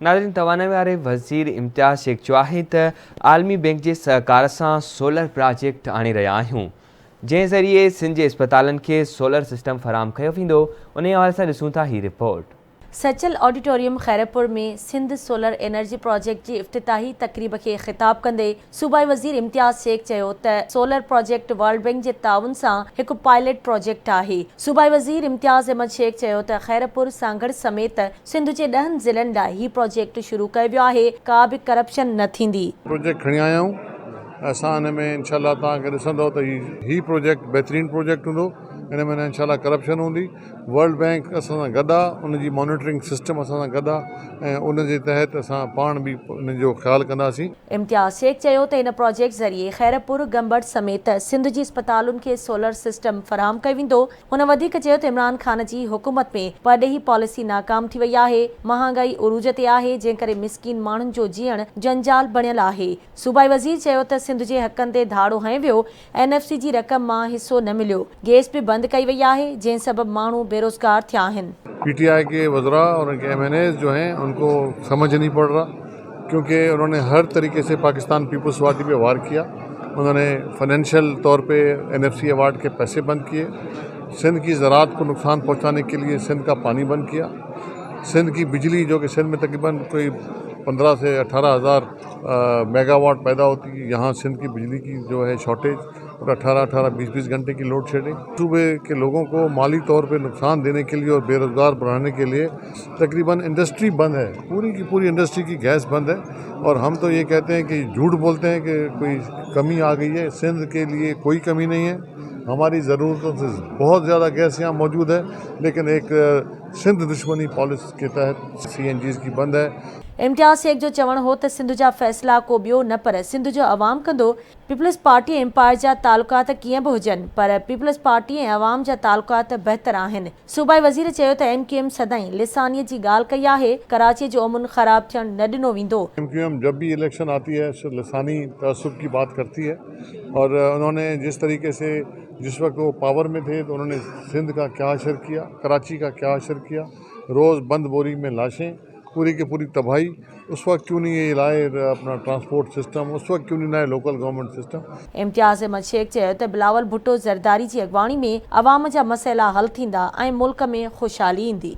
नाज़रीन, तवानाई वारे वज़ीर इम्तियाज़ शेख चयो आहे त आलमी बैंक जे सहकार सां सोलर प्रोजेक्ट आणे रहिया आहियूं, जंहिं ज़रिए सिंध जे इस्पतालनि खे सोलर सिस्टम फ़राहम कयो वेंदो। उन हवाले सां ॾिसूं था ही रिपोर्ट। सचल ऑडिटोरियम खैरपुर में सिंध सोलर एनर्जी प्रोजेक्ट की इफ्तिताही तकरीब के खिताब कंदे सूबाई वज़ीर इम्तियाज़ शेख चयो त सोलर प्रोजेक्ट वर्ल्ड बैंक के ताउन सां एक पायलट प्रोजेक्ट आहे। सूबाई वज़ीर इम्तियाज़ अहमद शेख चयो त खैरपुर सांगड़ समेत सिंध के 10 ज़िलनि लाइ ही प्रोजेक्ट शुरू कयो वियो आहे। का भी करप्शन न थींदी। प्रोजेक्ट खणी आया हूं असां हिन में इंशाल्लाह तव्हांखे ॾिसंदव त ही प्रोजेक्ट बहितरीनु प्रोजेक्ट हूंदो। इन में इंशाल्लाह करप्शन हूंदी। वर्ल्ड बैंक असां सां गॾु आहे, उनजी मॉनिटरिंग सिस्टम असां सां गॾु आहे ऐं उन जे तहत असां पाण बि उन जो ख़्यालु कंदासीं। इम्तियाज़ शेख चयो त इन प्रोजेक्ट ज़रिए खैरपुर गंबड़ समेत सिंध जी अस्पतालुनि खे सोलर सिस्टम फ़राहम कयो वेंदो। हुन वधीक चयो त इमरान ख़ान जी हुकूमत में परॾेही पॉलिसी नाकाम थी वई आहे। महांगाई उरूज ते आहे, जंहिं करे मिसकीन माण्हुनि जो जीअण जंजाल बणियल आहे। सूबाई वज़ीर चयो त सिंध जे हक़नि ते धाड़ो हयो वियो। NFC जी रक़म मां हिसो न मिलियो। गैस बि बंद कई वई है, जंहिं सबब माण्हू बेरोजगार थिया आहिनि। PTI के वज़रा और उनके MNAs जो हैं उनको समझ नहीं पड़ रहा, क्योंकि उन्होंने हर तरीके से पाकिस्तान पीपल्स पार्टी पे वार किया। उन्होंने फाइनेंशियल तौर पे NFC अवार्ड के पैसे बंद किए, सिंध की ज़राअत को नुकसान पहुंचाने के लिए सिंध का पानी बंद किया, सिंध की बिजली जो कि सिंध में तकरीबन कोई 15 से 18 हज़ार मेगावाट पैदा होती है, यहाँ सिंध की बिजली की जो है शॉर्टेज और 18-18, 20-20 घंटे की लोड शेडिंग सूबे के लोगों को माली तौर पे नुकसान देने के लिए और बेरोज़गार बढ़ाने के लिए तकरीबन इंडस्ट्री बंद है, पूरी की पूरी इंडस्ट्री की गैस बंद है। और हम तो ये कहते हैं कि झूठ बोलते हैं कि कोई कमी आ गई है। सिंध के लिए कोई कमी नहीं है, हमारी ज़रूरतों से बहुत ज़्यादा गैस यहाँ मौजूद है, लेकिन एक सिंध दुश्मनी पॉलिसी के तहत CNGs की बंद है। इम्तियाज़ शेख जो चवण हो त सिंध जा फ़ैसिला को ॿियो न पर सिंध जो अवाम कंदो। पीपल्स पार्टी ऐं एम्पायर जा तालुकात कीअं बि हुजनि, पर पीपल्स पार्टी ऐं अवाम जा तालुकात बहितर आहिनि। सूबाई वज़ीर चयो त MQM सदाईं लिसानीअ जी ॻाल्हि कई आहे। कराची जो अमुन ख़राब थियणु न ॾिनो वेंदो। MQM जब भी इलेक्शन आती है लिसानी तअस्सुब की बात करती है, और उन्होंने जिस तरीके से जिस वक्त वो पावर में थे तो उन्होंने सिंध का क्या असर किया, कराची का क्या असर किया, रोज़ बंद बोरी में लाशें, पूरी की पूरी तबाही। उस वक्त क्यों नहीं ये लाए अपना ट्रांसपोर्ट सिस्टम, उस वक्त क्यों नहीं लाए लोकल गवर्नमेंट सिस्टम। इम्तियाज़ अहमद शेख चयो त बिलावल भुट्टो ज़रदारी जी अॻवानी में अवाम जा मसइला हल थींदा ऐं मुल्क में ख़ुशहाली ईंदी।